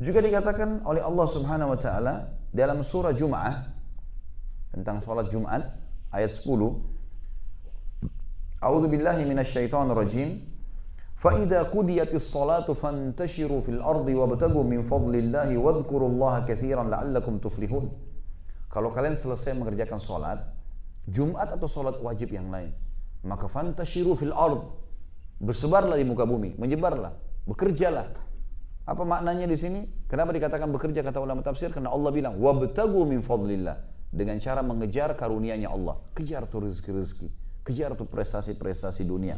Juga dikatakan oleh Allah Subhanahu wa taala dalam surah Jum'ah tentang salat Jumat ayat 10, A'udzu billahi minasyaitonir rajim. Fa idza qudiyatis salatu fantashiru fil ardi wabtagu min fadlillahi wadhkurullaha katsiran la'allakum tuflihun. Kalau kalian selesai mengerjakan salat Jumat atau salat wajib yang lain, maka fantashiru fil ard, bersebarlah di muka bumi, menyebarlah, bekerjalah. Apa maknanya di sini? Kenapa dikatakan bekerja kata ulama tafsir? Karena Allah bilang wabtagu min fadlillah, dengan cara mengejar karunia-Nya Allah. Kejar tuh rezeki-rezeki, kejar tuh prestasi-prestasi dunia.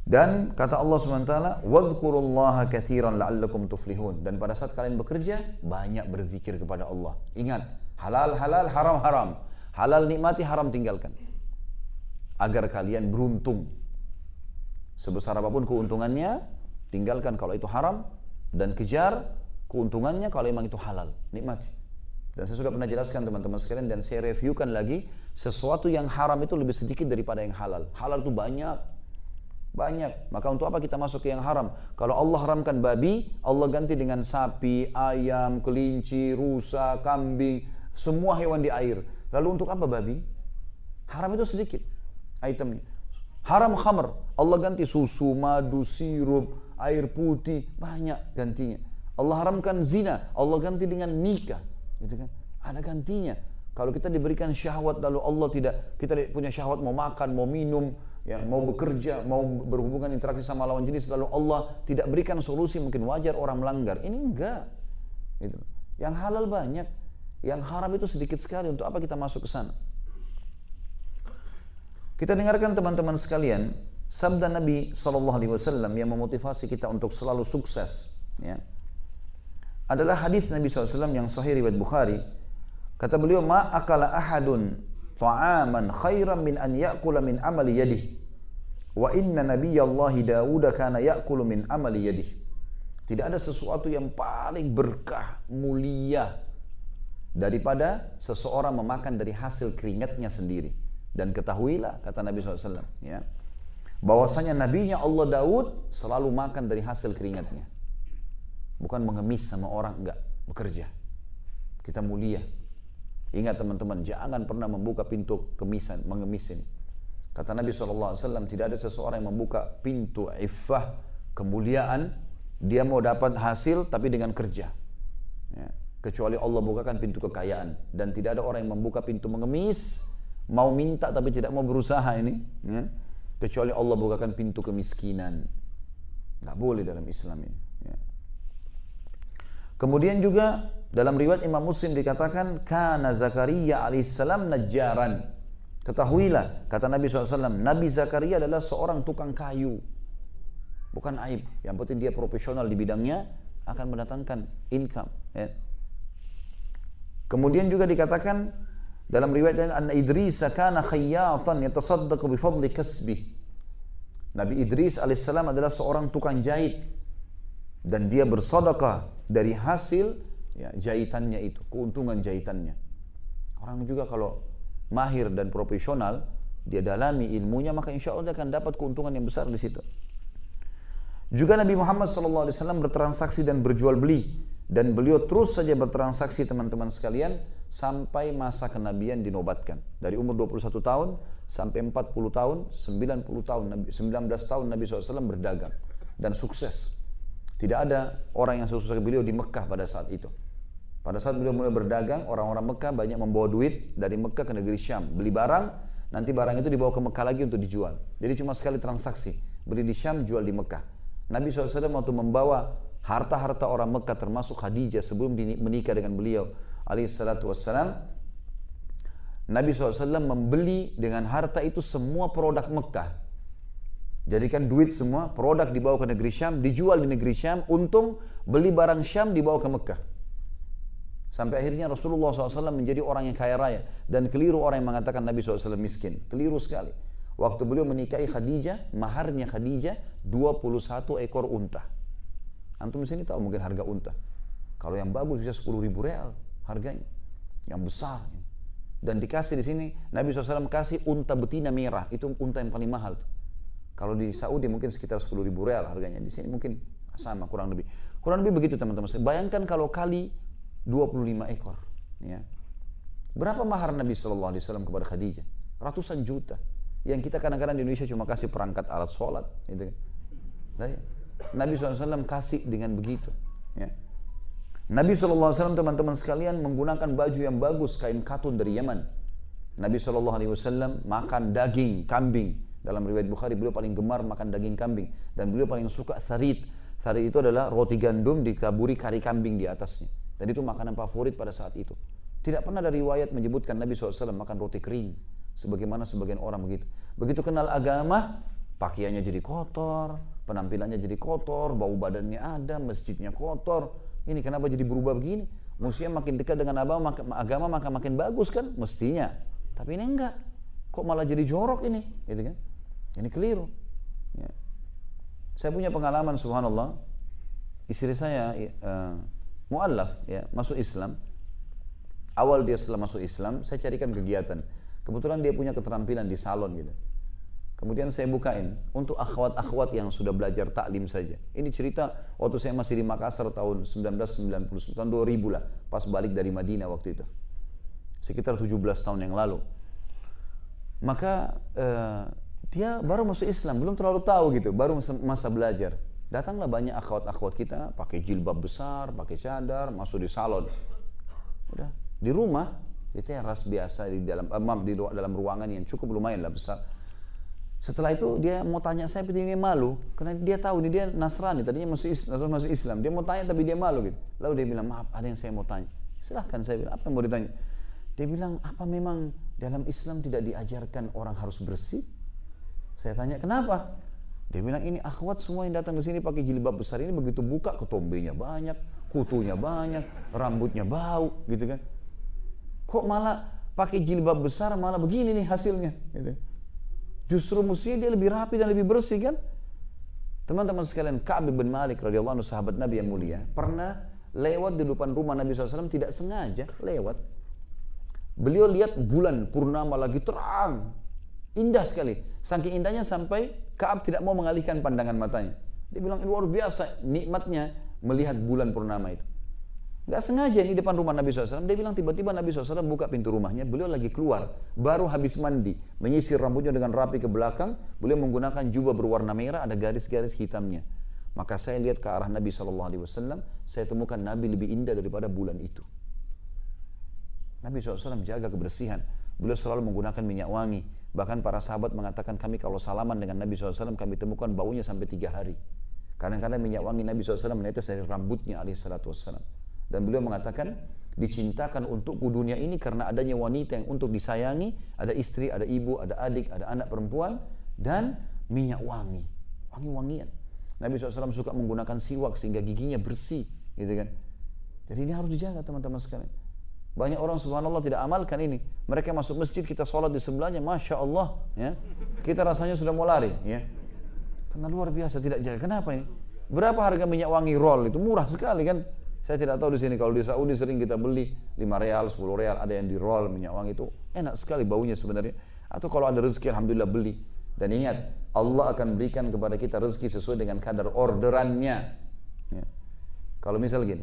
Dan kata Allah SWT, wadhkurullaha katsiran la'allakum tuflihun. Dan pada saat kalian bekerja, banyak berzikir kepada Allah. Ingat, halal halal, haram haram. Halal nikmati, haram tinggalkan. Agar kalian beruntung. Sebesar apapun keuntungannya, tinggalkan kalau itu haram, dan kejar keuntungannya kalau memang itu halal, nikmati. Dan saya sudah pernah jelaskan teman-teman sekalian, dan saya reviewkan lagi, sesuatu yang haram itu lebih sedikit daripada yang halal. Halal itu banyak. Maka untuk apa kita masuk ke yang haram? Kalau Allah haramkan babi, Allah ganti dengan sapi, ayam, kelinci, rusa, kambing, semua hewan di air. Lalu untuk apa babi? Haram itu sedikit itemnya. Haram khamr, Allah ganti susu, madu, sirup, air putih, banyak gantinya. Allah haramkan zina, Allah ganti dengan nikah, gitu kan? Ada gantinya. Kalau kita diberikan syahwat lalu Allah tidak, kita punya syahwat mau makan, mau minum, ya, mau bekerja, mau berhubungan interaksi sama lawan jenis, lalu Allah tidak berikan solusi, mungkin wajar orang melanggar. Ini enggak. Gitu. Yang halal banyak, yang haram itu sedikit sekali. Untuk apa kita masuk ke sana? Kita dengarkan teman-teman sekalian, sabda Nabi SAW yang memotivasi kita untuk selalu sukses, ya, adalah hadis Nabi SAW yang sahih riwayat Bukhari. Kata beliau, ma akala ahadun ta'aman khairan min an ya'kula min amali yadihi, wa inna nabiyallahi Dawud kana ya'kulu min amali yadihi. Tidak ada sesuatu yang paling berkah, mulia daripada seseorang memakan dari hasil keringatnya sendiri. Dan ketahuilah, kata Nabi SAW, ya, bahwasanya nabinya Allah Daud selalu makan dari hasil keringatnya. Bukan mengemis sama orang, enggak, bekerja. Kita mulia. Ingat teman-teman, jangan pernah membuka pintu kemisan, mengemis ini. Kata Nabi SAW, tidak ada seseorang yang membuka pintu iffah, kemuliaan, dia mau dapat hasil tapi dengan kerja, ya, kecuali Allah bukakan pintu kekayaan. Dan tidak ada orang yang membuka pintu mengemis, mau minta tapi tidak mau berusaha ini, ya, kecuali Allah bukakan pintu kemiskinan. Nggak boleh dalam Islam ini, ya. Kemudian juga dalam riwayat Imam Muslim dikatakan, kana Zakaria alaihissalam najjaran. Ketahuilah, kata Nabi SAW, Nabi Zakaria adalah seorang tukang kayu. Bukan aib, yang penting dia profesional di bidangnya, akan mendatangkan income, ya. Kemudian juga dikatakan dalam riwayat lain, anna Idris kana khayyatan yatasaddaqu bi fadli kasbih. Nabi Idris alaihissalam adalah seorang tukang jahit, dan dia bersedekah dari hasil, ya, jahitannya itu, keuntungan jahitannya. Orang juga kalau mahir dan profesional, dia dalami ilmunya, maka insya Allah dia akan dapat keuntungan yang besar di situ. Juga Nabi Muhammad SAW bertransaksi dan berjual beli, dan beliau terus saja bertransaksi teman-teman sekalian sampai masa kenabian dinobatkan. Dari umur 21 tahun sampai 40 tahun, 90 tahun, 19 tahun Nabi SAW berdagang dan sukses. Tidak ada orang yang sukses beliau di Mekah pada saat itu. Pada saat beliau mulai berdagang, orang-orang Mekah banyak membawa duit dari Mekah ke negeri Syam. Beli barang, nanti barang itu dibawa ke Mekah lagi untuk dijual. Jadi cuma sekali transaksi, beli di Syam, jual di Mekah. Nabi SAW waktu membawa harta-harta orang Mekah termasuk Khadijah sebelum menikah dengan beliau alaihissalatu wassalam, Nabi SAW membeli dengan harta itu semua produk Mekah. Jadikan duit semua, produk dibawa ke negeri Syam, dijual di negeri Syam, untung beli barang Syam dibawa ke Mekah. Sampai akhirnya Rasulullah SAW menjadi orang yang kaya raya. Dan keliru orang yang mengatakan Nabi SAW miskin. Keliru sekali. Waktu beliau menikahi Khadijah, maharnya Khadijah 21 ekor unta. Antum di sini tahu mungkin harga unta. Kalau yang bagus bisa 10.000 real harganya, yang besar. Dan dikasih di sini Nabi SAW kasih unta betina merah, itu unta yang paling mahal. Kalau di Saudi mungkin sekitar 10.000 real harganya, di sini mungkin sama kurang lebih. Kurang lebih begitu teman-teman. Bayangkan kalau kali 25 ekor. Ya. Berapa mahar Nabi SAW kepada Khadijah? Ratusan juta. Yang kita kadang-kadang di Indonesia cuma kasih perangkat alat sholat. Gitu kan. Nabi SAW kasih dengan begitu. Ya. Nabi SAW teman-teman sekalian menggunakan baju yang bagus, kain katun dari Yaman. Nabi SAW makan daging kambing. Dalam riwayat Bukhari beliau paling gemar makan daging kambing. Dan beliau paling suka tharid. Tharid itu adalah roti gandum ditaburi kari kambing di atasnya. Dan itu makanan favorit pada saat itu. Tidak pernah ada riwayat menyebutkan Nabi SAW makan roti kering. Sebagaimana sebagian orang begitu. Begitu kenal agama, pakaiannya jadi kotor, penampilannya jadi kotor, bau badannya ada, masjidnya kotor. Ini kenapa jadi berubah begini? Mestinya makin dekat dengan agama maka makin bagus kan? Mestinya. Tapi ini enggak. Kok malah jadi jorok ini? Gitu kan? Ini keliru. Ya. Saya punya pengalaman subhanallah. Istri saya mu'allaf, ya, masuk Islam. Awal dia setelah masuk Islam, saya carikan kegiatan. Kebetulan dia punya keterampilan di salon gitu. Kemudian saya bukain untuk akhwat-akhwat yang sudah belajar taklim saja. Ini cerita waktu saya masih di Makassar tahun 1990, tahun 2000 lah, pas balik dari Madinah waktu itu. Sekitar 17 tahun yang lalu. Maka dia baru masuk Islam, belum terlalu tahu gitu, baru masa belajar. Datanglah banyak akhwat-akhwat kita pakai jilbab besar, pakai cadar, masuk di salon. Udah di rumah, di teras biasa di dalam ruangan yang cukup lumayan lah besar. Setelah itu dia mau tanya saya, tapi dia malu karena dia tahu dia Nasrani, tadinya masuk Islam. Dia mau tanya tapi dia malu gitu. Lalu dia bilang, maaf ada yang saya mau tanya. Silahkan, saya bilang, apa yang mau ditanya? Dia bilang, apa memang dalam Islam tidak diajarkan orang harus bersih? Saya tanya, kenapa? Dia bilang, ini akhwat semua yang datang ke sini pakai jilbab besar ini begitu buka ketombenya banyak, kutunya banyak, rambutnya bau, gitu kan? Kok malah pakai jilbab besar malah begini nih hasilnya? Gitu. Justru mestinya dia lebih rapi dan lebih bersih kan? Teman-teman sekalian, Ka'ab bin Malik radhiyallahu anhu sahabat Nabi yang mulia pernah lewat di depan rumah Nabi SAW, tidak sengaja lewat. Beliau lihat bulan purnama lagi terang, indah sekali. Saking indahnya sampai Ka'ab tidak mau mengalihkan pandangan matanya. Dia bilang luar biasa nikmatnya melihat bulan purnama itu. Gak sengaja di depan rumah Nabi SAW, dia bilang tiba-tiba Nabi SAW buka pintu rumahnya, beliau lagi keluar, baru habis mandi, menyisir rambutnya dengan rapi ke belakang, beliau menggunakan jubah berwarna merah, ada garis-garis hitamnya. Maka saya lihat ke arah Nabi SAW, saya temukan Nabi lebih indah daripada bulan itu. Nabi SAW jaga kebersihan, beliau selalu menggunakan minyak wangi, bahkan para sahabat mengatakan kami kalau salaman dengan Nabi SAW, kami temukan baunya sampai 3 hari. Kadang-kadang minyak wangi Nabi SAW menetes dari rambutnya alaihissalam. Dan beliau mengatakan, dicintakan untukku dunia ini karena adanya wanita yang untuk disayangi, ada istri, ada ibu, ada adik, ada anak perempuan, dan minyak wangi, wangi-wangian. Nabi SAW suka menggunakan siwak sehingga giginya bersih, gitu kan. Jadi ini harus dijaga teman-teman sekalian. Banyak orang subhanallah tidak amalkan ini. Mereka masuk masjid, kita sholat di sebelahnya, Masya Allah, ya. Kita rasanya sudah mau lari, ya. Karena luar biasa tidak jaga. Kenapa ini? Berapa harga minyak wangi roll itu? Murah sekali kan. Saya tidak tahu di sini, kalau di Saudi sering kita beli 5 real, 10 real, ada yang di roll minyak wangi itu enak sekali baunya sebenarnya. Atau kalau ada rezeki alhamdulillah beli. Dan ingat, Allah akan berikan kepada kita rezeki sesuai dengan kadar orderannya. Ya. Kalau misal gini,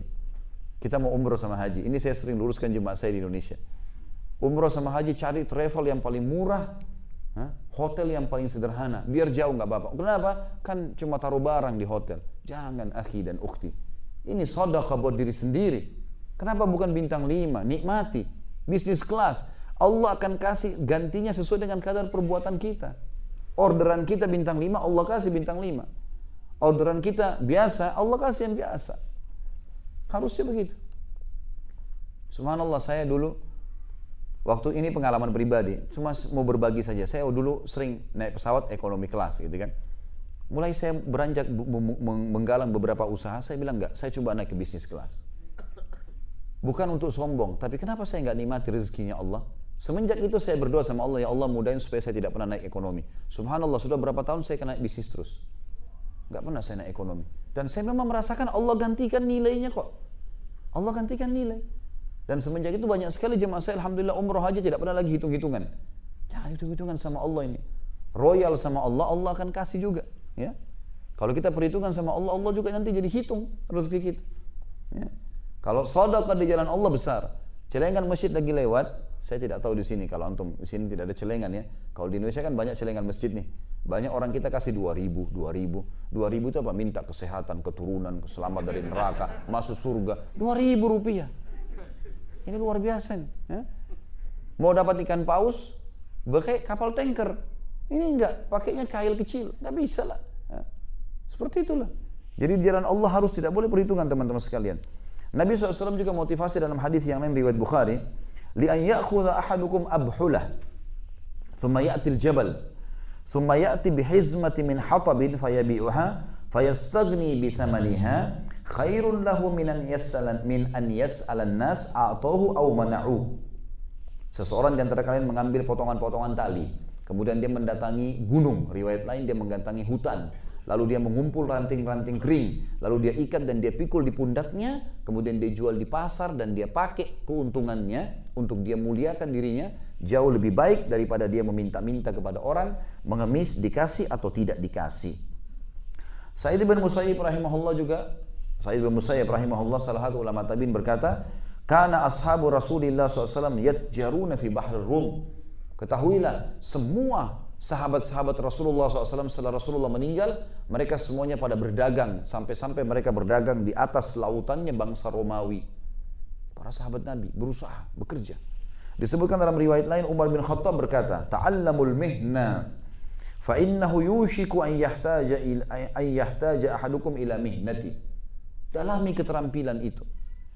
kita mau umroh sama haji, ini saya sering luruskan jemaah saya di Indonesia. Umroh sama haji cari travel yang paling murah, hotel yang paling sederhana, biar jauh nggak apa-apa. Kenapa? Kan cuma taruh barang di hotel. Jangan akhi dan ukhti. Ini sedekah buat diri sendiri. Kenapa bukan bintang 5? Nikmati. Bisnis kelas. Allah akan kasih gantinya sesuai dengan kadar perbuatan kita. Orderan kita bintang 5, Allah kasih bintang 5. Orderan kita biasa, Allah kasih yang biasa. Harusnya begitu. Subhanallah, saya dulu, waktu ini pengalaman pribadi, cuma mau berbagi saja. Saya dulu sering naik pesawat ekonomi kelas gitu kan. Mulai saya beranjak menggalang beberapa usaha, saya bilang enggak, saya coba naik ke bisnis kelas. Bukan untuk sombong, tapi kenapa saya enggak nikmati rezekinya Allah? Semenjak itu saya berdoa sama Allah, ya Allah mudahin supaya saya tidak pernah naik ekonomi. Subhanallah, sudah berapa tahun saya naik bisnis terus. Enggak pernah saya naik ekonomi. Dan saya memang merasakan Allah gantikan nilainya kok. Allah gantikan nilai. Dan semenjak itu banyak sekali jemaah saya, alhamdulillah umroh haji tidak pernah lagi hitung-hitungan. Jangan hitung-hitungan sama Allah ini. Royal sama Allah, Allah akan kasih juga. Ya, Kalau kita perhitungkan sama Allah, Allah juga nanti jadi hitung rezeki kita. Ya. Kalau sedekah di jalan Allah besar. Celengan masjid lagi lewat, saya tidak tahu di sini, kalau antum di sini tidak ada celengan ya. Kalau di Indonesia kan banyak celengan masjid nih. Banyak orang kita kasih 2.000 itu apa? Minta kesehatan, keturunan, selamat dari neraka, masuk surga. 2.000 rupiah. Ini luar biasa nih. Ya? Mau dapat ikan paus, pakai kapal tanker. Ini enggak, pakainya kail kecil, nggak bisa lah. Ya. Seperti itulah. Jadi di jalan Allah harus tidak boleh perhitungan teman-teman sekalian. Nabi SAW juga motivasi dalam hadis yang lain riwayat Bukhari, li an ya'khudha ahadukum abhulah, thumma ya'ti al-jabal, thumma ya'ti bihizmati min hatabin fayabi'uha, fayastaghni bi thamaniha, khairun lahu min an yas'ala an-nas a'tahu aw mana'u. Seseorang di antara kalian mengambil potongan-potongan tali, kemudian dia mendatangi gunung, riwayat lain dia mendatangi hutan. Lalu dia mengumpul ranting-ranting kering, lalu dia ikat dan dia pikul di pundaknya, kemudian dia jual di pasar dan dia pakai keuntungannya untuk dia muliakan dirinya, jauh lebih baik daripada dia meminta-minta kepada orang, mengemis dikasih atau tidak dikasih. Sa'id bin Musayyib rahimahullah juga, Sa'id bin Musayyib rahimahullah salah satu ulama tabi'in berkata, kana ashabu Rasulillah SAW yatjaruna fi bahrir Rum. Ketahuilah semua sahabat-sahabat Rasulullah SAW setelah Rasulullah meninggal, mereka semuanya pada berdagang, sampai-sampai mereka berdagang di atas lautannya bangsa Romawi. Para sahabat Nabi berusaha, bekerja. Disebutkan dalam riwayat lain, Umar bin Khattab berkata, ta'allamul mihna, fa innahu yushiku an yahtaja ahadukum ila mihnati. Dalami keterampilan itu.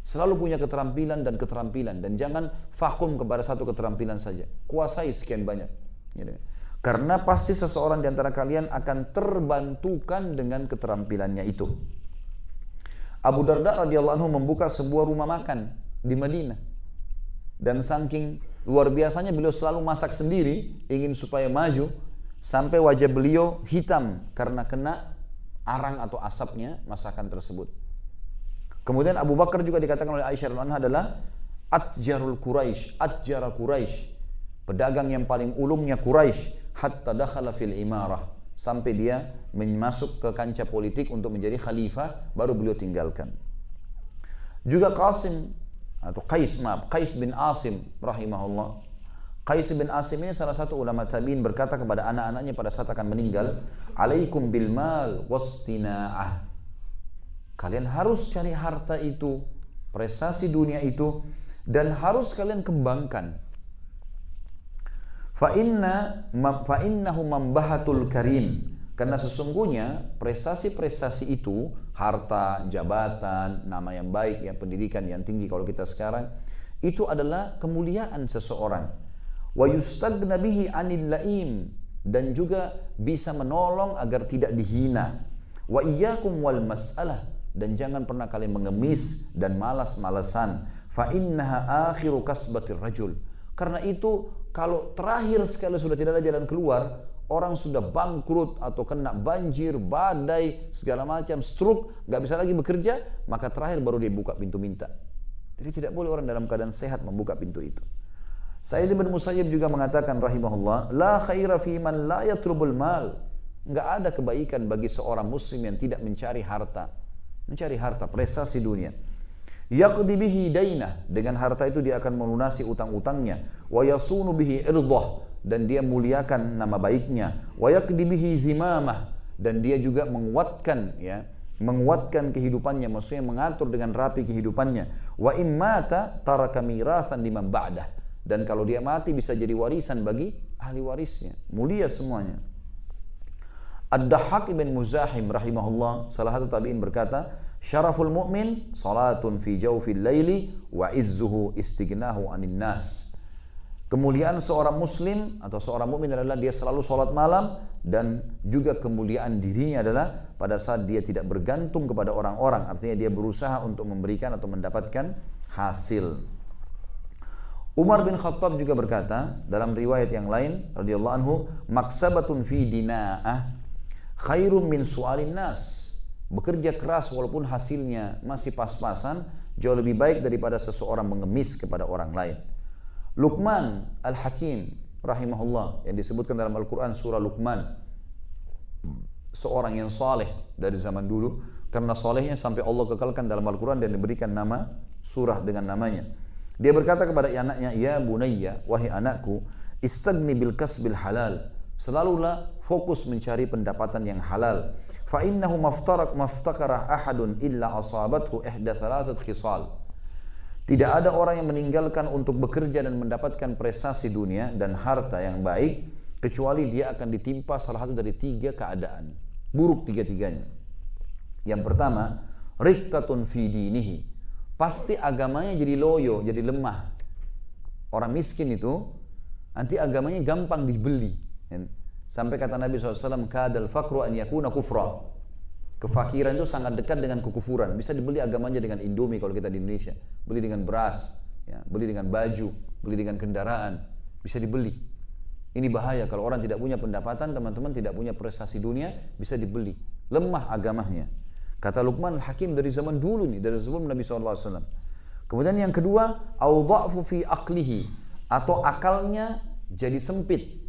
Selalu punya keterampilan, dan jangan vakum kepada satu keterampilan saja. Kuasai sekian banyak. Gitu. Karena pasti seseorang di antara kalian akan terbantukan dengan keterampilannya itu. Abu Darda radhiyallahu anhu membuka sebuah rumah makan di Madinah. Dan saking luar biasanya beliau selalu masak sendiri, ingin supaya maju, sampai wajah beliau hitam karena kena arang atau asapnya masakan tersebut. Kemudian Abu Bakar juga dikatakan oleh Aisyah radhiyallahu anha adalah atjarul Quraisy, atjara Quraisy, pedagang yang paling ulungnya Quraisy. Hatta dakhala fil imarah, sampai dia masuk ke kancah politik untuk menjadi khalifah, baru beliau tinggalkan. Juga Qais bin Asim rahimahullah. Qais bin Asim ini salah satu ulama tabi'in berkata kepada anak-anaknya pada saat akan meninggal, alaikum bil mal wastina'ah. Kalian harus cari harta itu, prestasi dunia itu, dan harus kalian kembangkan. Fa'innahu mambahatul karim. Karena sesungguhnya prestasi-prestasi itu, harta, jabatan, nama yang baik, ya, pendidikan yang tinggi kalau kita sekarang, itu adalah kemuliaan seseorang. Wa yustagna bihi 'anil la'im, dan juga bisa menolong agar tidak dihina. Wa iyyakum wal mas'alah, dan jangan pernah kalian mengemis dan malas-malasan. Fa innaha akhiru kasbatir rajul. Karena itu kalau terakhir sekali sudah tidak ada jalan keluar, orang sudah bangkrut atau kena banjir, badai, segala macam, stroke, nggak bisa lagi bekerja, maka terakhir baru dia buka pintu minta. Jadi tidak boleh orang dalam keadaan sehat membuka pintu itu. Sa'id bin Musayyib juga mengatakan rahimahullah, la khaira fi man la yatrubul mal. Nggak ada kebaikan bagi seorang muslim yang tidak mencari harta, prestasi dunia. Yaqdi bihi dainah, dengan harta itu dia akan melunasi utang-utangnya. Wa yasunu bihi irdah, dan dia muliakan nama baiknya. Wa yaqdi bihi zimamah, dan dia juga menguatkan kehidupannya, maksudnya mengatur dengan rapi kehidupannya. Wa immata taraka mirathan liman ba'dah, dan kalau dia mati bisa jadi warisan bagi ahli warisnya. Mulia semuanya. Ad-Dahhak ibn Muzahim rahimahullah, salah satu tabi'in berkata, syaraful mu'min salatun fi jawfil laili wa izzuhu istighnahu 'anil nas. Kemuliaan seorang muslim atau seorang mukmin adalah dia selalu salat malam, dan juga kemuliaan dirinya adalah pada saat dia tidak bergantung kepada orang-orang, artinya dia berusaha untuk memberikan atau mendapatkan hasil. Umar bin Khattab juga berkata dalam riwayat yang lain radhiyallahu anhu, maksabatun fi dina'ah khairum min su'alin nas. Bekerja keras walaupun hasilnya masih pas-pasan jauh lebih baik daripada seseorang mengemis kepada orang lain. Luqman Al-Hakim rahimahullah yang disebutkan dalam Al-Quran surah Luqman, seorang yang saleh dari zaman dulu, karena salehnya sampai Allah kekalkan dalam Al-Quran dan diberikan nama surah dengan namanya. Dia berkata kepada anaknya, ya bunayya, wahai anakku, istagni bil kasbil halal, selalulah fokus mencari pendapatan yang halal. Fa innahu maftakara ahadun illa asabathu ihda thalathat khisal. Tidak ada orang yang meninggalkan untuk bekerja dan mendapatkan prestasi dunia dan harta yang baik, kecuali dia akan ditimpa salah satu dari 3 keadaan buruk, 3-tiganya. Yang pertama, riqqatun fi dinihi, pasti agamanya jadi loyo, jadi lemah. Orang miskin itu nanti agamanya gampang dibeli. Sampai kata Nabi SAW, kadal fakru an yakuna kufra. Kefakiran itu sangat dekat dengan kekufuran. Bisa dibeli agamanya dengan Indomie kalau kita di Indonesia, beli dengan beras, ya, beli dengan baju, beli dengan kendaraan, bisa dibeli. Ini bahaya kalau orang tidak punya pendapatan, teman-teman, tidak punya prestasi dunia, bisa dibeli. Lemah agamanya. Kata Luqman Al-Hakim dari zaman dulu nih, dari sebelum Nabi SAW. Kemudian yang kedua, au dha'fu fi aqlihi, atau akalnya jadi sempit.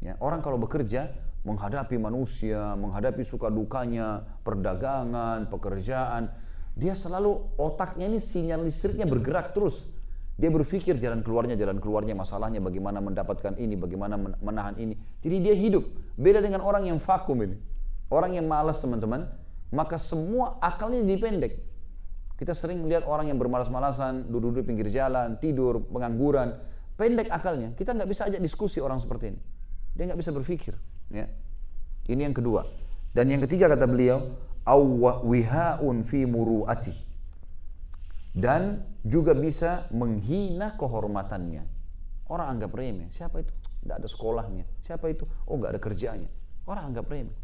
Ya, orang kalau bekerja menghadapi manusia, menghadapi suka dukanya, perdagangan, pekerjaan, dia selalu otaknya ini sinyal listriknya bergerak terus. Dia berpikir jalan keluarnya, masalahnya bagaimana mendapatkan ini, bagaimana menahan ini. Jadi dia hidup. Beda dengan orang yang vakum ini. Orang yang malas, teman-teman, maka semua akalnya jadi pendek. Kita sering melihat orang yang bermalas-malasan, duduk di pinggir jalan, tidur, pengangguran, pendek akalnya. Kita nggak bisa ajak diskusi orang seperti ini. Dia nggak bisa berpikir. Ya. Ini yang kedua. Dan yang ketiga kata beliau, wihaun fi muru'ati, dan juga bisa menghina kehormatannya. Orang anggap remeh. Siapa itu? Tidak ada sekolahnya. Siapa itu? Oh, nggak ada kerjanya. Orang anggap remeh.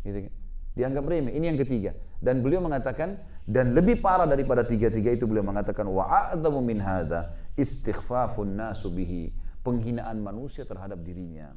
Gitu kan? Dianggap remeh. Ini yang ketiga. Dan beliau mengatakan, dan lebih parah daripada 3-3 itu, beliau mengatakan, wa'adzamu min hadza istighfafun nasu bihi, penghinaan manusia terhadap dirinya.